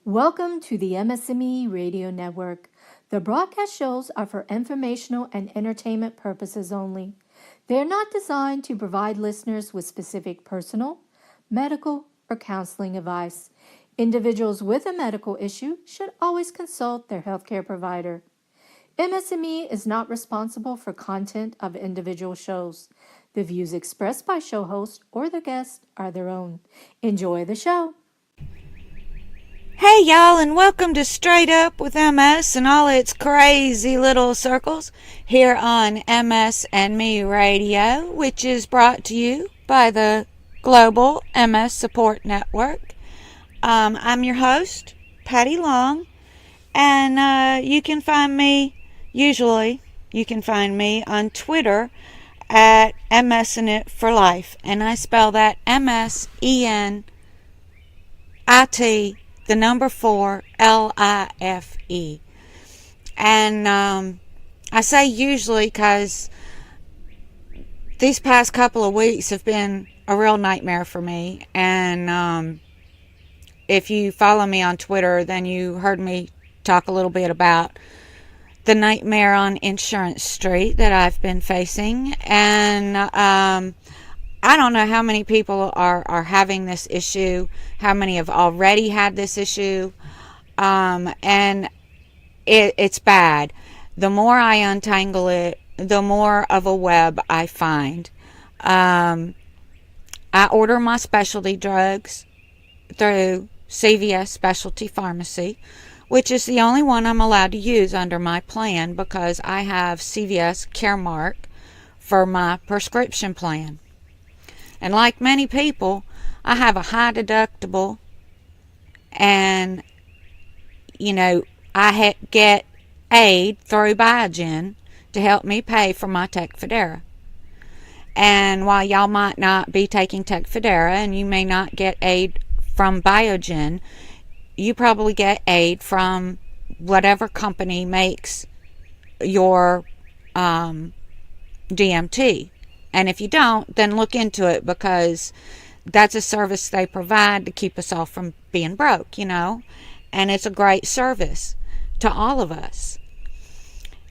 Welcome to the MS&Me Radio Network. The broadcast shows are for informational and entertainment purposes only. They are not designed to provide listeners with specific personal, medical, or counseling advice. Individuals with a medical issue should always consult their healthcare provider. MS&Me is not responsible for content of individual shows. The views expressed by show hosts or their guests are their own. Enjoy the show. Hey y'all, and welcome to Straight Up with MS and all its crazy little circles here on MS&Me Radio, which is brought to you by the Global MS Support Network. I'm your host, Patty Long, and you can find me on Twitter at MSNit for Life, and I spell that MSENIT. The number 4, LIFE. And I say usually because these past couple of weeks have been a real nightmare for me. And if you follow me on Twitter, then you heard me talk a little bit about the nightmare on Insurance Street that I've been facing. And I don't know how many people are having this issue, how many have already had this issue, and it's bad. The more I untangle it, the more of a web I find. I order my specialty drugs through CVS Specialty Pharmacy, which is the only one I'm allowed to use under my plan because I have CVS Caremark for my prescription plan. And like many people, I have a high deductible, and, I get aid through Biogen to help me pay for my Tecfidera. And while y'all might not be taking Tecfidera and you may not get aid from Biogen, you probably get aid from whatever company makes your DMT. And if you don't, then look into it because that's a service they provide to keep us all from being broke, And it's a great service to all of us.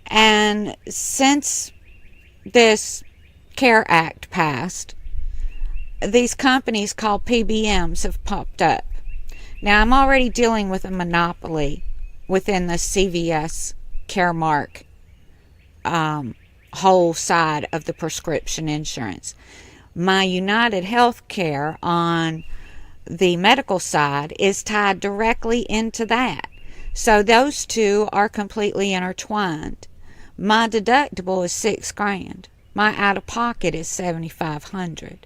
And since this CARE Act passed, these companies called PBMs have popped up. Now, I'm already dealing with a monopoly within the CVS Caremark whole side of the prescription insurance. My United Healthcare on the medical side is tied directly into that. So those two are completely intertwined. My deductible is $6,000. My out-of-pocket is $7,500.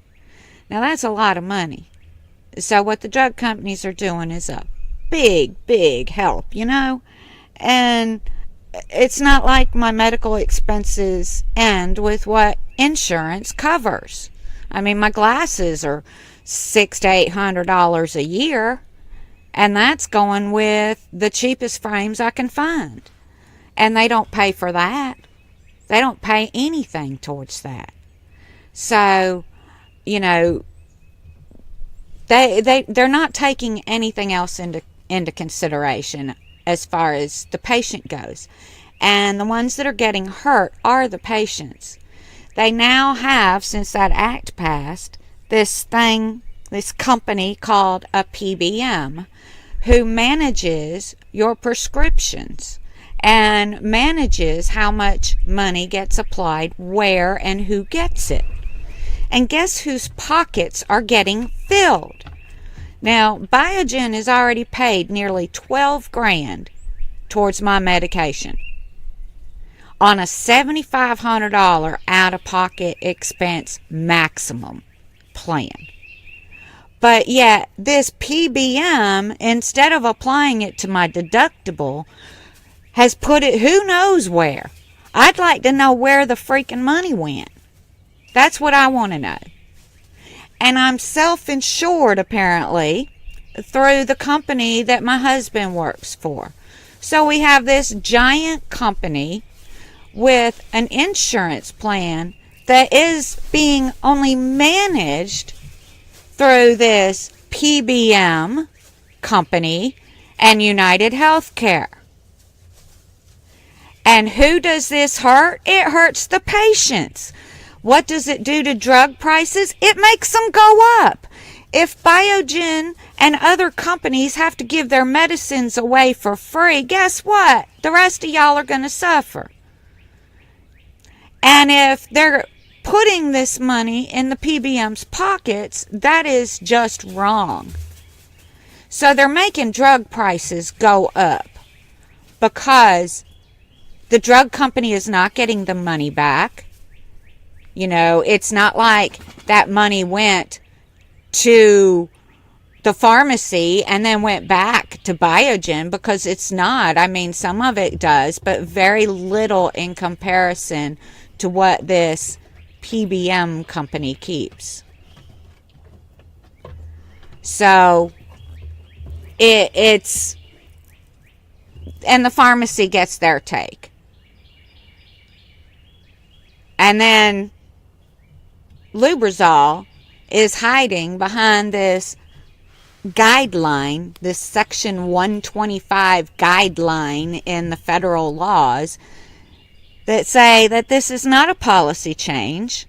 Now that's a lot of money. So what the drug companies are doing is a big help, And it's not like my medical expenses end with what insurance covers. I mean, my glasses are $600 to $800 a year, and that's going with the cheapest frames I can find. And they don't pay for that. They don't pay anything towards that. So, they're not taking anything else into consideration as far as the patient goes. And the ones that are getting hurt are the patients. They now have, since that act passed, this company called a PBM who manages your prescriptions and manages how much money gets applied where and who gets it. And guess whose pockets are getting filled? Now, Biogen has already paid nearly $12,000 towards my medication on a $7,500 out-of-pocket expense maximum plan. But yet, this PBM, instead of applying it to my deductible, has put it who knows where. I'd like to know where the freaking money went. That's what I want to know. And I'm self-insured, apparently, through the company that my husband works for. So we have this giant company with an insurance plan that is being only managed through this PBM company and United Healthcare. And who does this hurt? It hurts the patients. What does it do to drug prices? It makes them go up. If Biogen and other companies have to give their medicines away for free, guess what? The rest of y'all are going to suffer. And if they're putting this money in the PBM's pockets, that is just wrong. So they're making drug prices go up because the drug company is not getting the money back. You know, it's not like that money went to the pharmacy and then went back to Biogen, because it's not. I mean, some of it does, but very little in comparison to what this PBM company keeps. So it's, and the pharmacy gets their take. And then Lubrizol is hiding behind this guideline, this Section 125 guideline in the federal laws that say that this is not a policy change.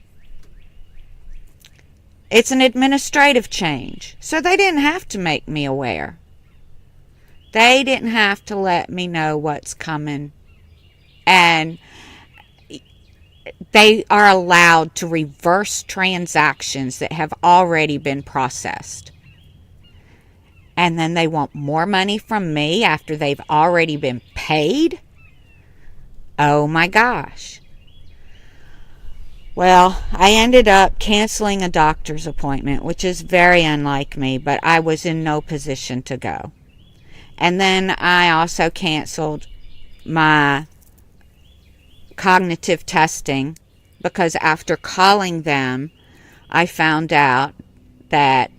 It's an administrative change. So they didn't have to make me aware. They didn't have to let me know what's coming. And they are allowed to reverse transactions that have already been processed. And then they want more money from me after they've already been paid? Oh my gosh. Well, I ended up canceling a doctor's appointment, which is very unlike me, but I was in no position to go. And then I also canceled my cognitive testing, because after calling them, I found out that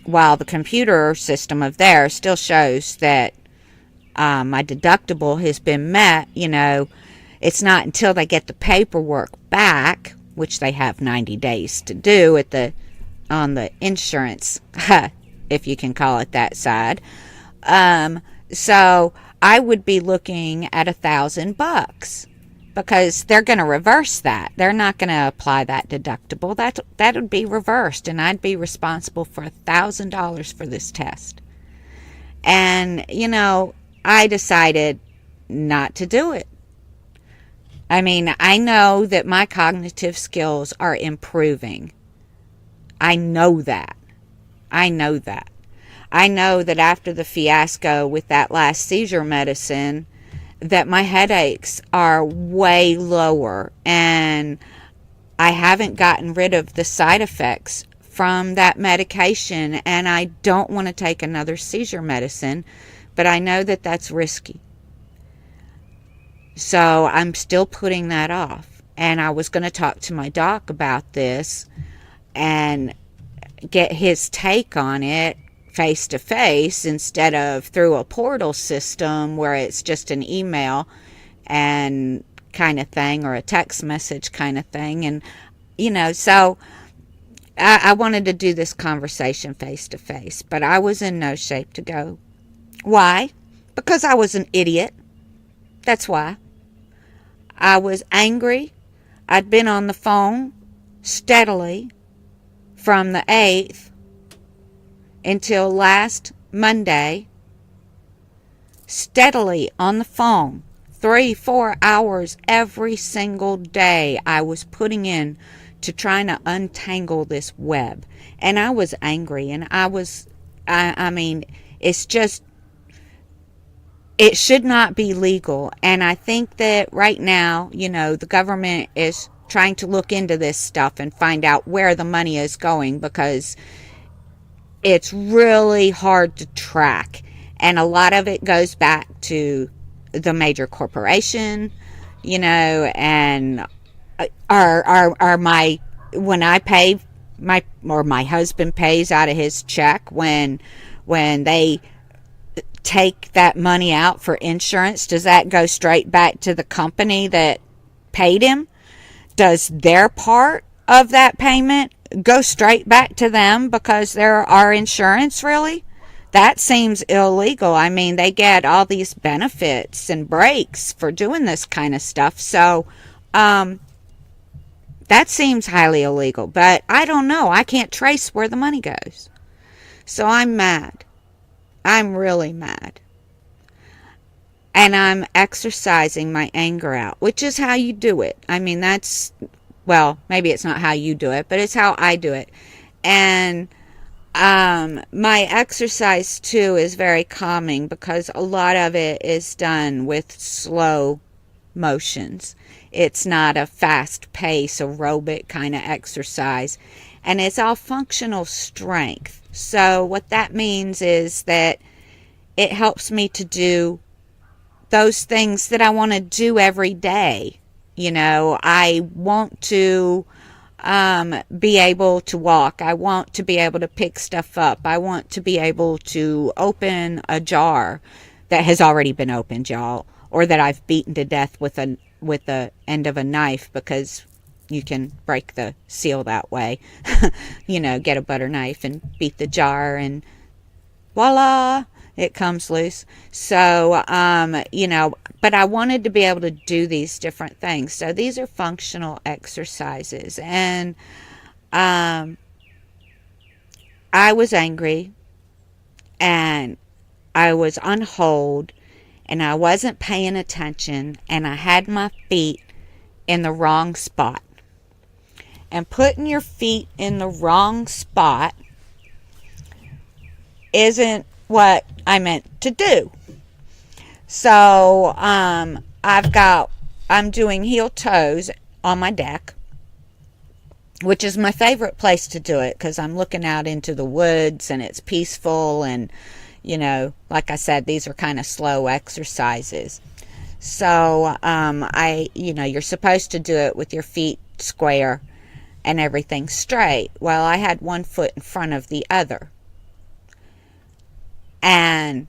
while the computer system of theirs still shows that my deductible has been met, you know, it's not until they get the paperwork back, which they have 90 days to do on the insurance, if you can call it that side. So I would be looking at $1,000, because they're going to reverse that. They're not going to apply that deductible. That would be reversed, and I'd be responsible for $1,000 for this test. And, you know, I decided not to do it. I mean, I know that my cognitive skills are improving. I know that. I know that. I know that after the fiasco with that last seizure medicine, that my headaches are way lower, and I haven't gotten rid of the side effects from that medication, and I don't want to take another seizure medicine, but I know that that's risky. So I'm still putting that off. And I was going to talk to my doc about this and get his take on it face to face instead of through a portal system where it's just an email and kind of thing, or a text message kind of thing. And, you know, so I wanted to do this conversation face to face, but I was in no shape to go. Why? Because I was an idiot. That's why. I was angry. I'd been on the phone steadily from the 8th until last Monday, steadily on the phone, 3-4 hours every single day I was putting in to trying to untangle this web. And I was angry, and I mean, it's just, it should not be legal. And I think that right now, you know, the government is trying to look into this stuff and find out where the money is going, because it's really hard to track. And a lot of it goes back to the major corporation, you know, and when I pay my husband pays out of his check, when they take that money out for insurance, does that go straight back to the company that paid him? Does their part of that payment go straight back to them because they're our insurance, really? that seems illegal. I mean, they get all these benefits and breaks for doing this kind of stuff. So, that seems highly illegal. But I don't know. I can't trace where the money goes. So I'm mad. I'm really mad. And I'm exercising my anger out, which is how you do it. I mean, well, maybe it's not how you do it, but it's how I do it. And my exercise too is very calming because a lot of it is done with slow motions. It's not a fast pace aerobic kind of exercise, and it's all functional strength. So what that means is that it helps me to do those things that I want to do every day. You know, I want to be able to walk. I want to be able to pick stuff up. I want to be able to open a jar that has already been opened, y'all, or that I've beaten to death with the end of a knife, because you can break the seal that way. You know, get a butter knife and beat the jar and voila, it comes loose. So, you know, but I wanted to be able to do these different things. So these are functional exercises. And I was angry, and I was on hold, and I wasn't paying attention, and I had my feet in the wrong spot. And putting your feet in the wrong spot isn't what I meant to do. So I'm doing heel toes on my deck, which is my favorite place to do it because I'm looking out into the woods and it's peaceful, and you know, like I said, these are kind of slow exercises. So you're supposed to do it with your feet square and everything straight. Well, I had one foot in front of the other, and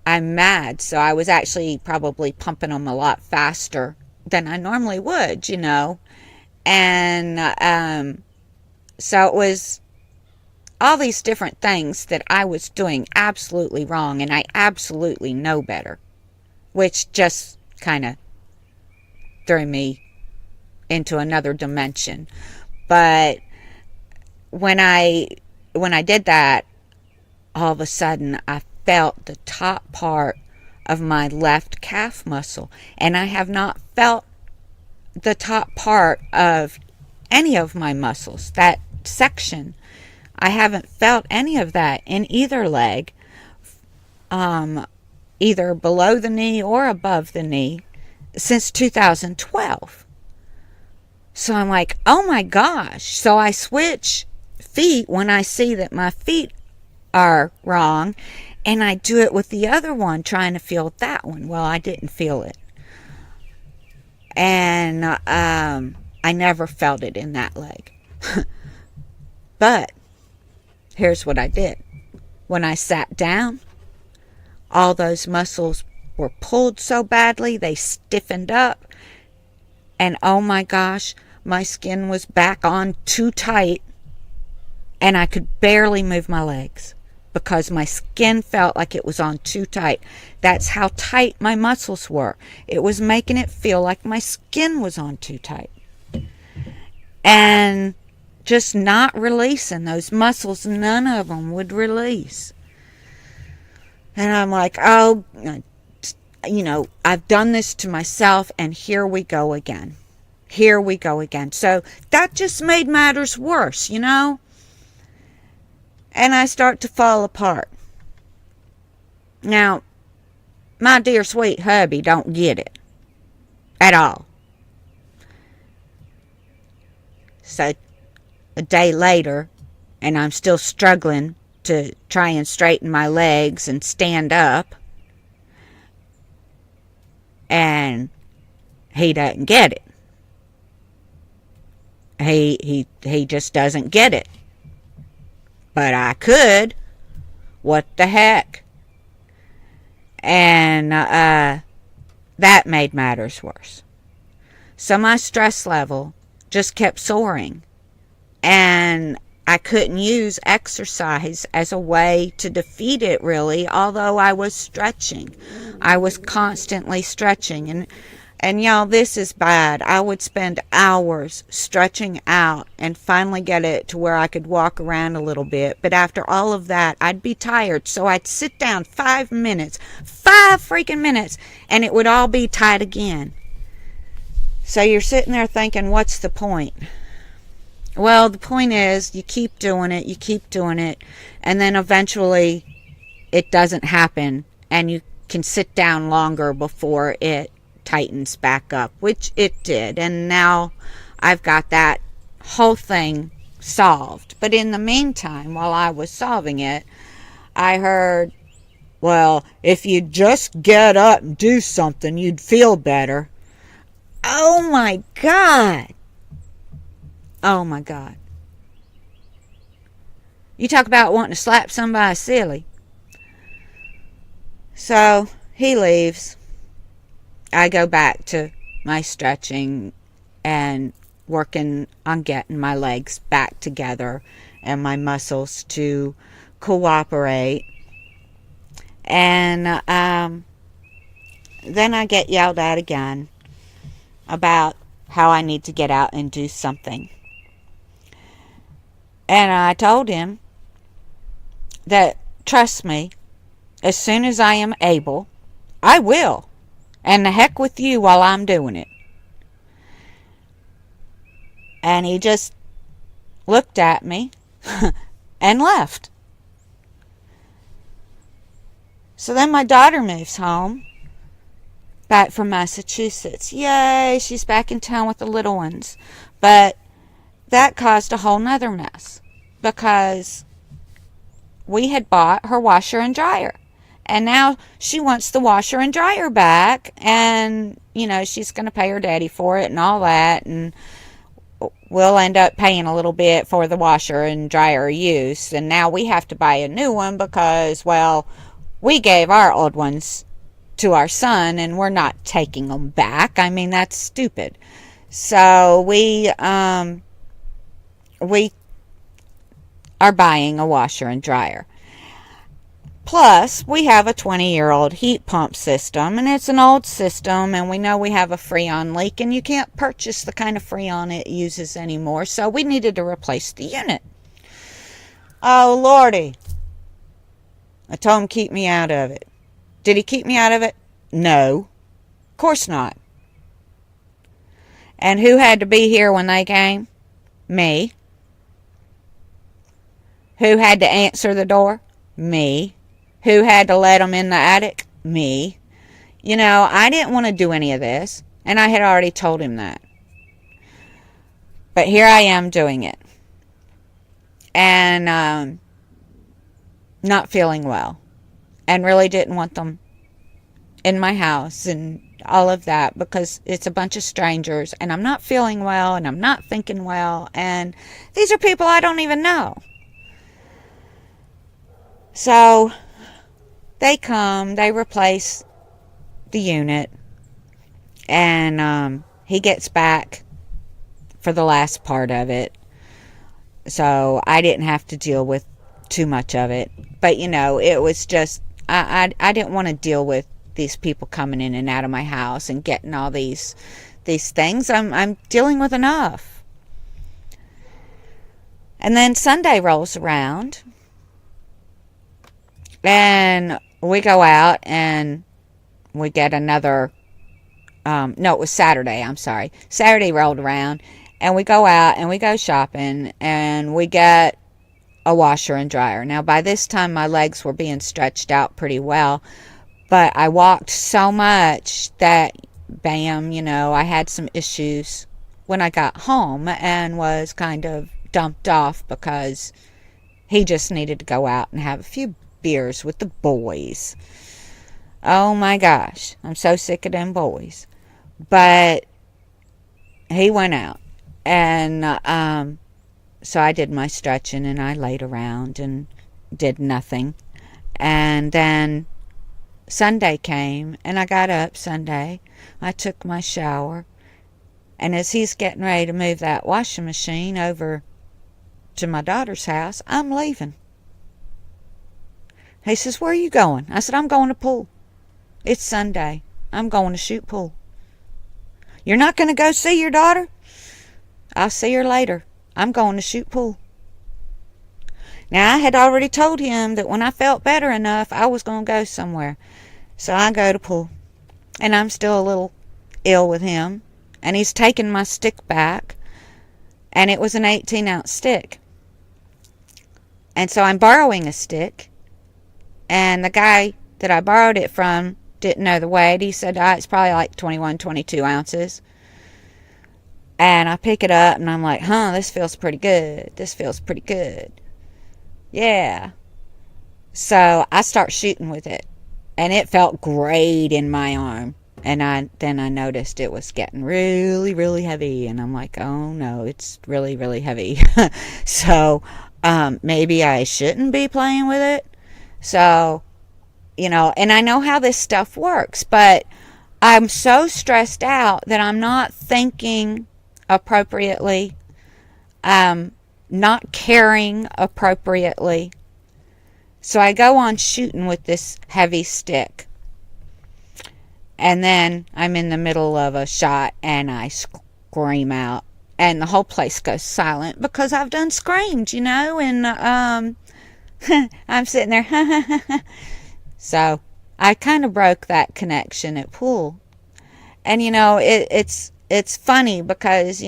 I'm mad, so I was actually probably pumping them a lot faster than I normally would, you know. And so it was all these different things that I was doing absolutely wrong, and I absolutely know better, which just kind of threw me into another dimension. But when I did that, all of a sudden I felt the top part of my left calf muscle, and I have not felt the top part of any of my muscles, that section. I haven't felt any of that in either leg, either below the knee or above the knee, since 2012. So I'm like, oh my gosh. So I switch feet when I see that my feet are wrong, and I do it with the other one, trying to feel that one. Well, I didn't feel it. And I never felt it in that leg. But here's what I did. When I sat down, all those muscles were pulled so badly, they stiffened up. And oh my gosh, my skin was back on too tight, and I could barely move my legs because my skin felt like it was on too tight. That's how tight my muscles were. It was making it feel like my skin was on too tight. And just not releasing those muscles, none of them would release. And I'm like, oh, you know, I've done this to myself, and here we go again. Here we go again. So that just made matters worse, you know? And I start to fall apart. Now, my dear sweet hubby don't get it at all. So a day later, and I'm still struggling to try and straighten my legs and stand up, and he doesn't get it. He just doesn't get it. But I could. What the heck? And that made matters worse. So my stress level just kept soaring. And I couldn't use exercise as a way to defeat it, really, although I was stretching. I was constantly stretching. And y'all, this is bad. I would spend hours stretching out and finally get it to where I could walk around a little bit. But after all of that, I'd be tired. So I'd sit down 5 minutes, 5 freaking minutes, and it would all be tight again. So you're sitting there thinking, what's the point? Well, the point is you keep doing it, and then eventually it doesn't happen, and you can sit down longer before it tightens back up, which it did. And now I've got that whole thing solved. But in the meantime, while I was solving it, I heard, well, if you just get up and do something, you'd feel better. Oh my God. Oh my God. You talk about wanting to slap somebody silly. So he leaves. I go back to my stretching and working on getting my legs back together and my muscles to cooperate. And then I get yelled at again about how I need to get out and do something. And I told him that, trust me, as soon as I am able, I will. And the heck with you while I'm doing it. And he just looked at me and left. So then my daughter moves home, back from Massachusetts. Yay, she's back in town with the little ones. But that caused a whole nother mess, because we had bought her washer and dryer. And now she wants the washer and dryer back, and, you know, she's going to pay her daddy for it and all that, and we'll end up paying a little bit for the washer and dryer use. And now we have to buy a new one because, well, we gave our old ones to our son, and we're not taking them back. I mean, that's stupid. So we are buying a washer and dryer. Plus, we have a 20-year-old heat pump system, and it's an old system, and we know we have a Freon leak, and you can't purchase the kind of Freon it uses anymore, so we needed to replace the unit. Oh, Lordy. I told him keep me out of it. Did he keep me out of it? No. Of course not. And who had to be here when they came? Me. Who had to answer the door? Me. Who had to let them in the attic? Me. You know, I didn't want to do any of this, and I had already told him that. But here I am doing it. And not feeling well. And really didn't want them in my house and all of that, because it's a bunch of strangers, and I'm not feeling well, and I'm not thinking well, and these are people I don't even know. So they come, they replace the unit, and he gets back for the last part of it. So I didn't have to deal with too much of it. But, you know, it was just, I didn't want to deal with these people coming in and out of my house and getting all these things. I'm dealing with enough. And then Sunday rolls around, and we go out and we get another, no, it was Saturday, I'm sorry. Saturday rolled around, and we go out and we go shopping, and we get a washer and dryer. Now, by this time, my legs were being stretched out pretty well, but I walked so much that, bam, you know, I had some issues when I got home and was kind of dumped off because he just needed to go out and have a few beers with the boys. Oh my gosh, I'm so sick of them boys. But he went out, and so I did my stretching, and I laid around and did nothing. And then Sunday came, and I got up Sunday. I took my shower, and as he's getting ready to move that washing machine over to my daughter's house. I'm leaving. He says, where are you going? I said, I'm going to pool. It's Sunday. I'm going to shoot pool. You're not going to go see your daughter? I'll see her later. I'm going to shoot pool. Now, I had already told him that when I felt better enough, I was going to go somewhere. So I go to pool. And I'm still a little ill with him. And he's taken my stick back. And it was an 18-ounce stick. And so I'm borrowing a stick. And the guy that I borrowed it from didn't know the weight. He said, it's probably like 21, 22 ounces. And I pick it up and I'm like, this feels pretty good. This feels pretty good. Yeah. So I start shooting with it. And it felt great in my arm. And then I noticed it was getting really, really heavy. And I'm like, oh no, it's really, really heavy. So maybe I shouldn't be playing with it. So, and I know how this stuff works. But I'm so stressed out that I'm not thinking appropriately, not caring appropriately. So I go on shooting with this heavy stick. And then I'm in the middle of a shot and I scream out. And the whole place goes silent because I've done screamed, and I'm sitting there. So I kind of broke that connection at pool. And, it's funny because,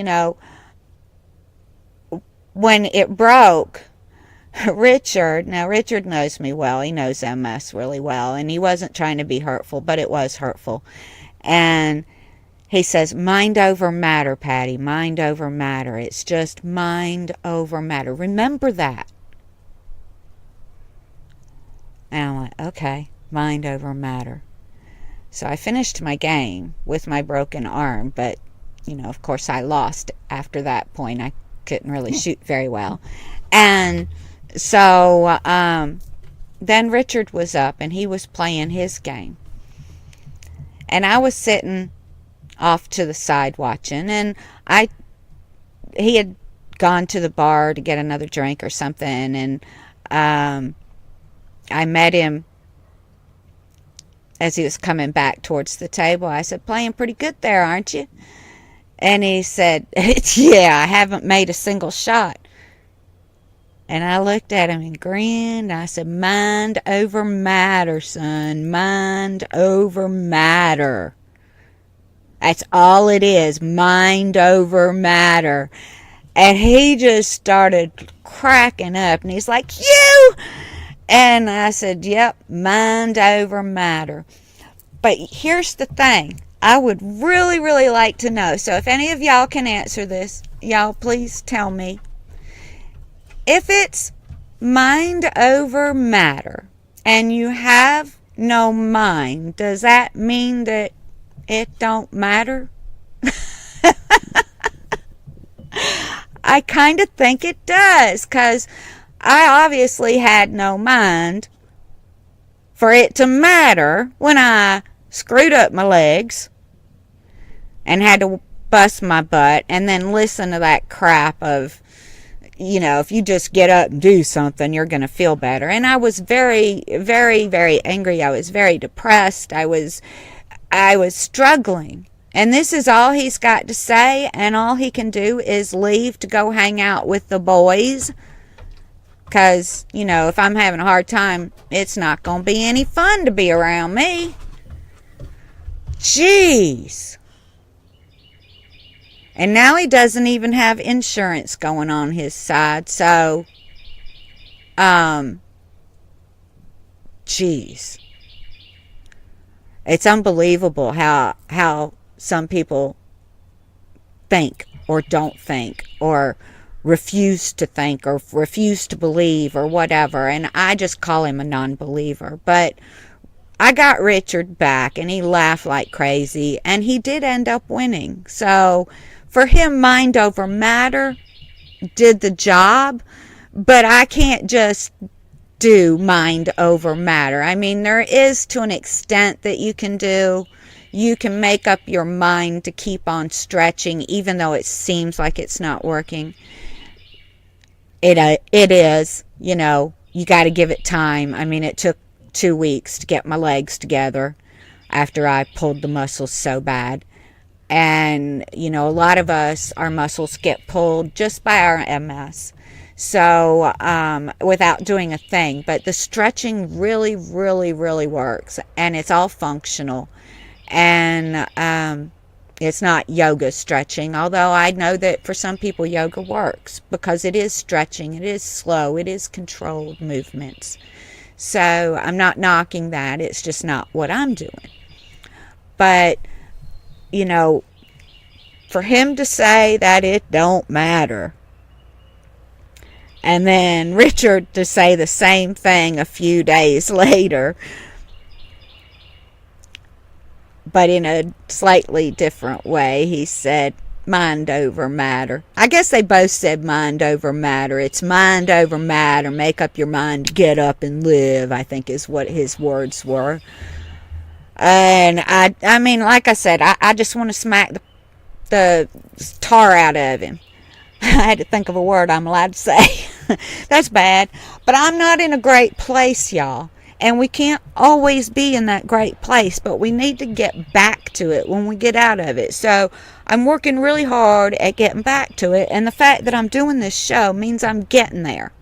when it broke, Richard knows me well. He knows MS really well. And he wasn't trying to be hurtful, but it was hurtful. And he says, mind over matter, Patty. Mind over matter. It's just mind over matter. Remember that. And I'm like, okay, mind over matter. So I finished my game with my broken arm, but of course I lost after that point. I couldn't really shoot very well. And so then Richard was up and he was playing his game. And I was sitting off to the side watching, and he had gone to the bar to get another drink or something, and I met him as he was coming back towards the table. I said, playing pretty good there, aren't you? And he said, yeah, I haven't made a single shot. And I looked at him and grinned. I said, mind over matter, son. Mind over matter. That's all it is. Mind over matter. And he just started cracking up. And he's like, you! And I said, yep, mind over matter. But here's the thing. I would really, really like to know. So if any of y'all can answer this, y'all please tell me. If it's mind over matter and you have no mind, does that mean that it don't matter? I kind of think it does, because I obviously had no mind for it to matter when I screwed up my legs and had to bust my butt and then listen to that crap of, if you just get up and do something, you're going to feel better. And I was very, very, very angry. I was very depressed. I was struggling. And this is all he's got to say, and all he can do is leave to go hang out with the boys. Because, if I'm having a hard time, it's not going to be any fun to be around me. Jeez. And now he doesn't even have insurance going on his side. So, jeez. It's unbelievable how some people think or don't think or refuse to think or refuse to believe or whatever. And I just call him a non-believer. But I got Richard back and he laughed like crazy. And he did end up winning. So for him, mind over matter did the job. But I can't just do mind over matter. I mean, there is to an extent that you can do. You can make up your mind to keep on stretching even though it seems like it's not working. it is, you got to give it time. I mean, it took 2 weeks to get my legs together after I pulled the muscles so bad. And, a lot of us, our muscles get pulled just by our MS. So, without doing a thing. But the stretching really, really, really works. And it's all functional. And it's not yoga stretching, although I know that for some people yoga works because it is stretching, it is slow, it is controlled movements. So I'm not knocking that. It's just not what I'm doing. But, for him to say that it don't matter, and then Richard to say the same thing a few days later, but in a slightly different way, he said mind over matter. I guess they both said mind over matter. It's mind over matter. Make up your mind to get up and live, I think is what his words were. And I mean, like I said, I just want to smack the tar out of him. I had to think of a word I'm allowed to say. That's bad. But I'm not in a great place, y'all. And we can't always be in that great place, but we need to get back to it when we get out of it. So I'm working really hard at getting back to it. And the fact that I'm doing this show means I'm getting there.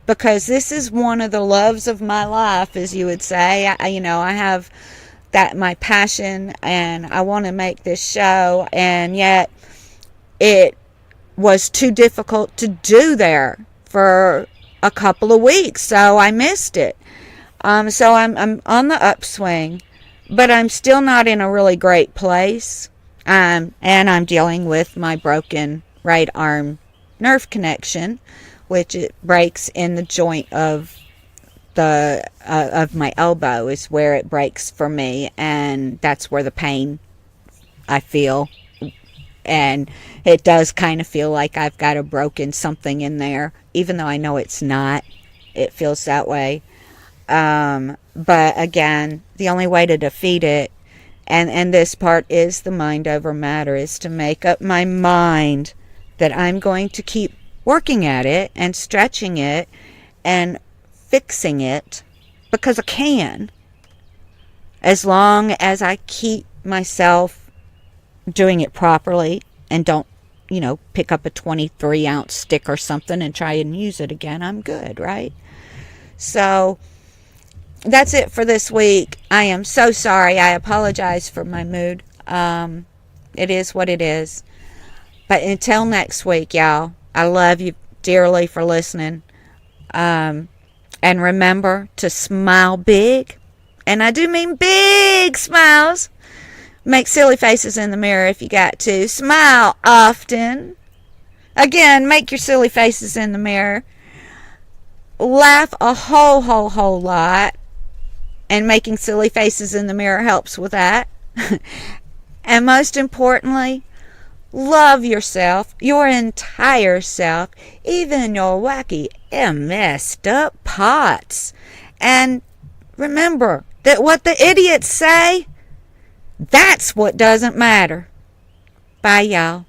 Because this is one of the loves of my life, as you would say. I have that my passion, and I want to make this show. And yet it was too difficult to do there for a couple of weeks. So I missed it. So I'm on the upswing, but I'm still not in a really great place. And I'm dealing with my broken right arm nerve connection, which it breaks in the joint of my elbow is where it breaks for me, and that's where the pain I feel. And it does kind of feel like I've got a broken something in there, even though I know it's not. It feels that way. But again, the only way to defeat it, and this part is the mind over matter, is to make up my mind that I'm going to keep working at it and stretching it and fixing it, because I can, as long as I keep myself doing it properly and don't, pick up a 23-ounce stick or something and try and use it again. I'm good, right? So that's it for this week. I am so sorry. I apologize for my mood. It is what it is. But until next week, y'all, I love you dearly for listening. And remember to smile big. And I do mean big smiles. Make silly faces in the mirror if you got to. Smile often. Again, make your silly faces in the mirror. Laugh a whole lot. And making silly faces in the mirror helps with that. And most importantly, love yourself, your entire self, even your wacky and messed up parts. And remember that what the idiots say, that's what doesn't matter. Bye, y'all.